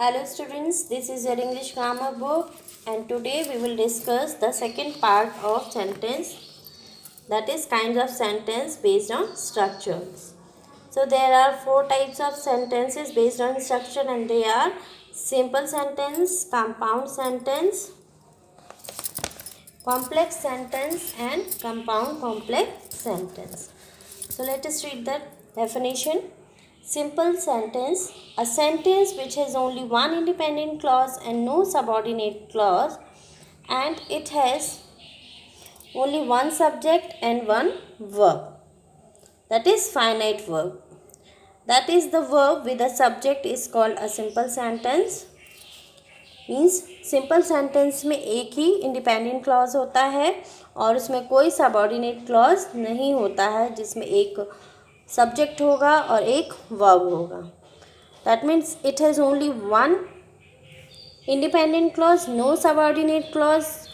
Hello students, this is your English grammar book and today we will discuss the second part of sentence, that is kinds of sentence based on structures. So there are four types of sentences based on structure and they are simple sentence, compound sentence, complex sentence and compound complex sentence. So let us read the definition. Simple sentence, a sentence which has only one independent clause and no subordinate clause, and it has only one subject and one verb. That is finite verb. That is the verb with a subject is called a simple sentence. Means simple sentence में एक ही independent clause होता है और उसमें कोई subordinate clause नहीं होता है जिसमें एक सब्जेक्ट होगा और एक वर्ब होगा. That means it has only one independent clause, no subordinate clause,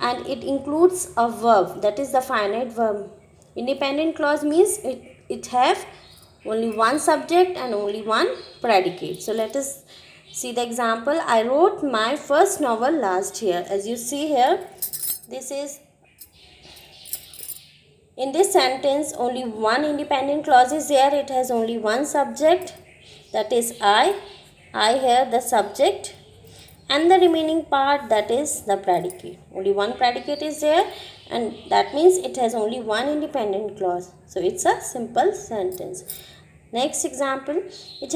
and it includes a verb, that is the finite verb. Independent clause means it have only one subject and only one predicate. So let us see the example. I wrote my first novel last year. As you see here, this is in this sentence only one independent clause is there. It has only one subject, that is I here the subject, and the remaining part, that is the predicate. Only one predicate is there and that means it has only one independent clause. So it's a simple sentence. Next example, it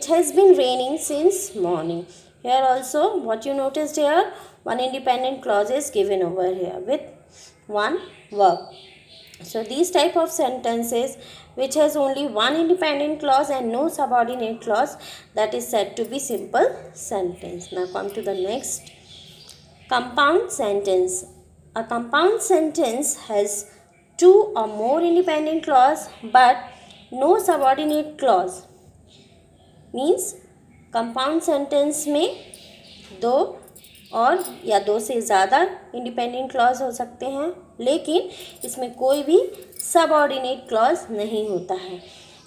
has been raining since morning. Here also what you noticed here, one independent clause is given over here with one verb. So these type of sentences which has only one independent clause and no subordinate clause, that is said to be simple sentence. Now come to the next, compound sentence. A compound sentence has two or more independent clause but no subordinate clause. Means compound sentence में दो और या दो से ज़्यादा independent clause हो सकते हैं लेकिन इसमें कोई भी सबऑर्डिनेट क्लॉज नहीं होता है.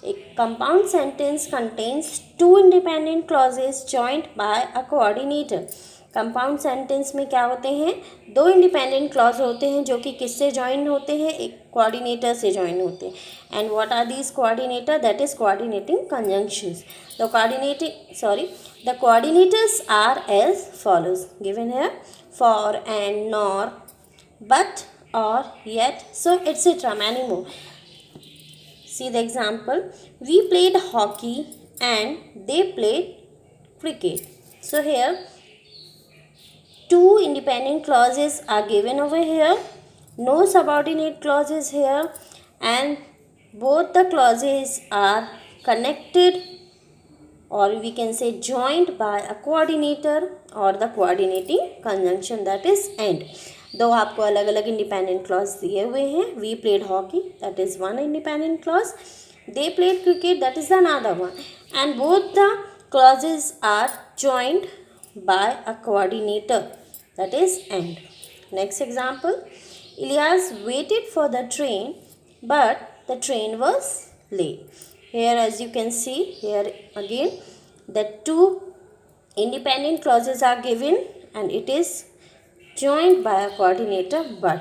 एक compound sentence contains two independent clauses joined by a coordinator. Compound sentence में क्या होते हैं, दो इंडिपेंडेंट क्लॉज होते हैं जो कि किससे जॉइन होते हैं, एक कोऑर्डिनेटर से जॉइन होते हैं. And what are these coordinator, that is coordinating conjunctions. The coordinators are as follows, given here: for, and, nor, but, or, yet, so etc. Many more. See the example. We played hockey and they played cricket. So here two independent clauses are given over here, no subordinate clauses here, and both the clauses are connected or we can say joined by a coordinator or the coordinating conjunction, that is and. दो आपको अलग अलग independent clause दिए हुए हैं. We played hockey, that is one independent clause. They played cricket, that is another one, and both the clauses are joined by a coordinator, that is and. Next example, Ilyas waited for the train but the train was late. Here as you can see, here again the two independent clauses are given and it is joined by a coordinator but.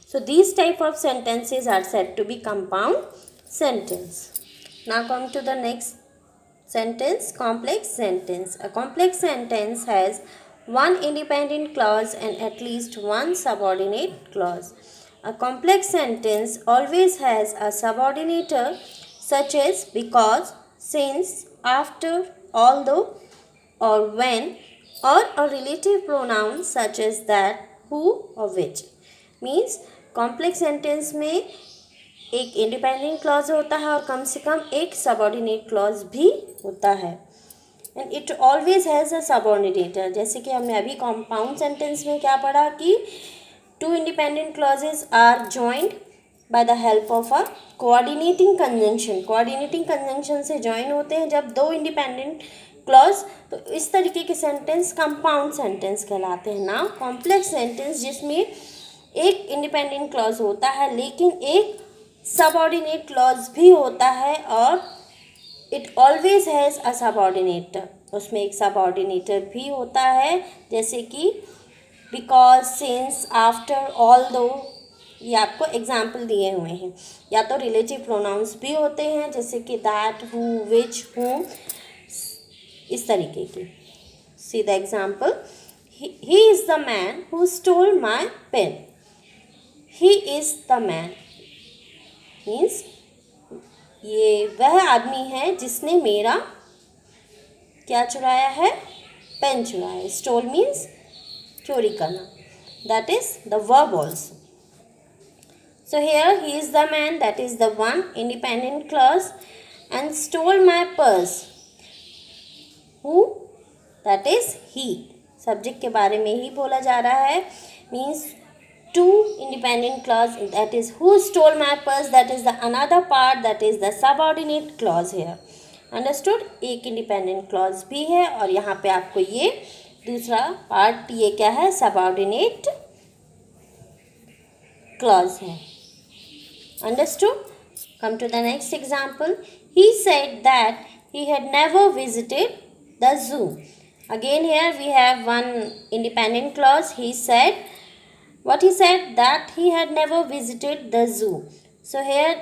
So these type of sentences are said to be compound sentence. Now come to the next sentence, complex sentence. A complex sentence has one independent clause and at least one subordinate clause. A complex sentence always has a subordinator such as because, since, after, although, or when, or a relative pronoun such as that, who, or which. Means complex sentence में एक independent clause होता है और कम से कम एक subordinate clause भी होता है and it always has a subordinator. जैसे कि हमने अभी कॉम्पाउंड सेंटेंस में क्या पढ़ा कि two independent clauses are joined by the help of a coordinating conjunction. coordinating conjunction से join होते हैं जब दो independent clause, तो इस तरीके के sentence compound sentence कहलाते हैं. ना complex sentence जिसमें एक independent clause होता है लेकिन एक subordinate clause भी होता है और इट ऑलवेज हैज़ अ सबऑर्डिनेटर, उसमें एक सबऑर्डिनेटर भी होता है, जैसे कि बिकॉज, सिंस, आफ्टर, ऑल्दो, ये आपको एग्जाम्पल दिए हुए हैं। या तो रिलेटिव प्रोनाउंस भी होते हैं, जैसे कि दैट, हु, विच, whom, इस तरीके की। See the example, he is the man who stole my pen. He is the man means ये वह आदमी है जिसने मेरा क्या चुराया है, पेन चुराया। स्टोल मीन्स चोरी करना, that is the verb also. So here he is the man, that is the one independent clause, and stole my purse, who, that is he. Subject के बारे में ही बोला जा रहा है, means two independent clause, that is who stole my purse, that is the another part, that is the subordinate clause here. Understood? एक independent clause भी है और यहाँ पे आपको ये दूसरा part, ये क्या है, subordinate clause है। Understood? Come to the next example. He said that he had never visited the zoo. Again here we have one independent clause. He said, what he said, that he had never visited the zoo. So here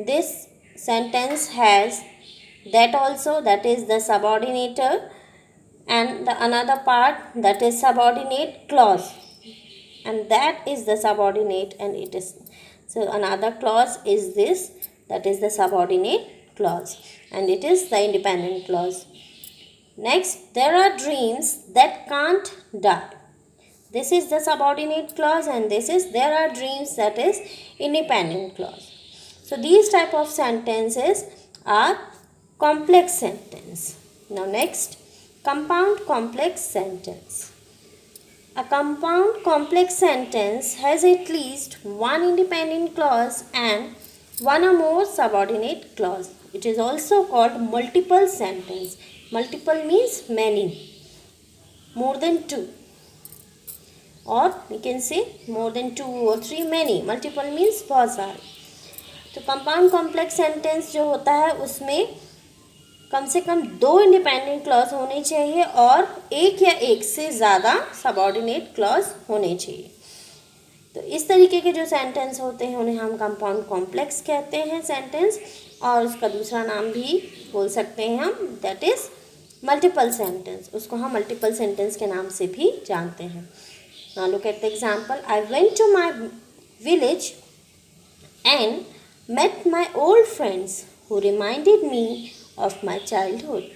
this sentence has that also, that is the subordinator, and the another part, that is subordinate clause, and that is the subordinate, and it is, so another clause is this, that is the subordinate clause, and it is the independent clause. Next, there are dreams that can't die. This is the subordinate clause, and this is there are dreams, that is independent clause. So these type of sentences are complex sentence. Now next, compound complex sentence. A compound complex sentence has at least one independent clause and one or more subordinate clause. It is also called multiple sentence. Multiple means many, more than two, or we can say more than two or three, many. Multiple means बहुत सारे। तो compound complex sentence जो होता है उसमें कम से कम दो independent clause होने चाहिए और एक या एक से ज़्यादा सबऑर्डिनेट क्लॉज होने चाहिए। तो इस तरीके के जो सेंटेंस होते हैं उन्हें हम कंपाउंड कॉम्प्लेक्स कहते हैं सेंटेंस, और उसका दूसरा नाम भी बोल सकते हैं हम, दैट इज़ मल्टीपल सेंटेंस। उसको हम मल्टीपल सेंटेंस के नाम से भी जानते हैं। Now look at the example. I went to my village and met my old friends who reminded me of my childhood.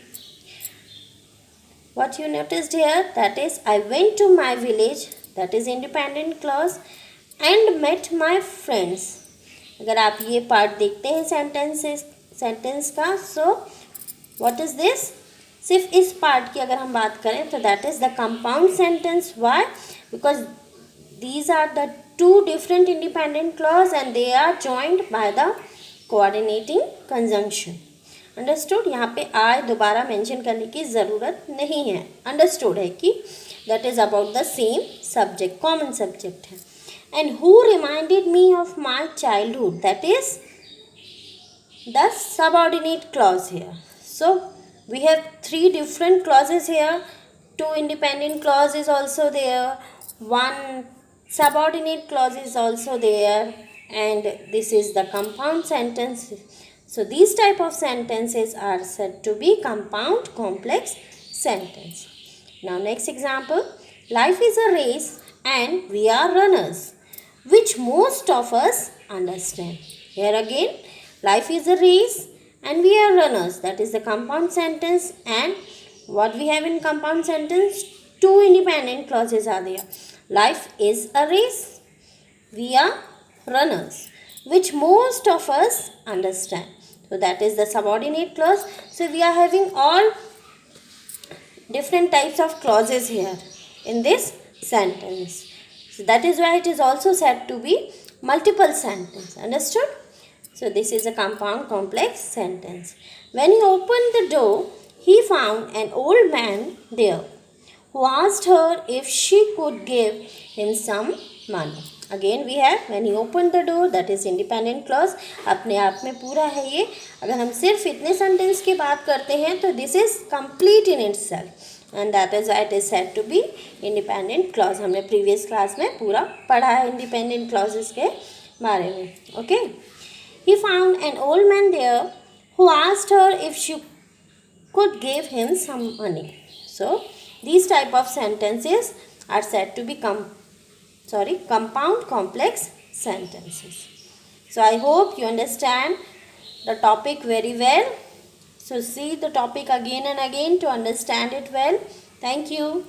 What you noticed here, that is I went to my village, that is independent clause, and met my friends. अगर आप ये part देखते हैं sentence का, so what is this? सिर्फ इस part की अगर हम बात करें तो that is the compound sentence. Why? because these are the two different independent clause and they are joined by the coordinating conjunction. Understood? यहाँ पे I दोबारा मेंशन करने की ज़रूरत नहीं है। Understood है कि that is about the same subject, common subject है। And who reminded me of my childhood, that is the subordinate clause here. So we have three different clauses here. Two independent clause is also there, one subordinate clause is also there, and this is the compound sentence. So these type of sentences are said to be compound complex sentence. Now next example, life is a race and we are runners, which most of us understand. Here again, life is a race and we are runners, that is the compound sentence, and what we have in compound sentence, two independent clauses are there. Life is a race, we are runners, which most of us understand. So that is the subordinate clause. So we are having all different types of clauses here in this sentence. So that is why it is also said to be multiple sentence. Understood? So this is a compound complex sentence. When he opened the door, he found an old man there who asked her if she could give him some money. Again we have when he open the door, that is independent clause, अपने आप में पूरा है ये। अगर हम सिर्फ इतने सेंटेंस की बात करते हैं तो this is complete in itself and that is why it is said to be independent clause. हमने प्रीवियस क्लास में पूरा पढ़ा है इंडिपेंडेंट क्लॉजेस के बारे में। Okay, he found an old man there who asked her if she could give him some money. So these type of sentences are said to be compound complex sentences. So I hope you understand the topic very well. So see the topic again and again to understand it well. Thank you.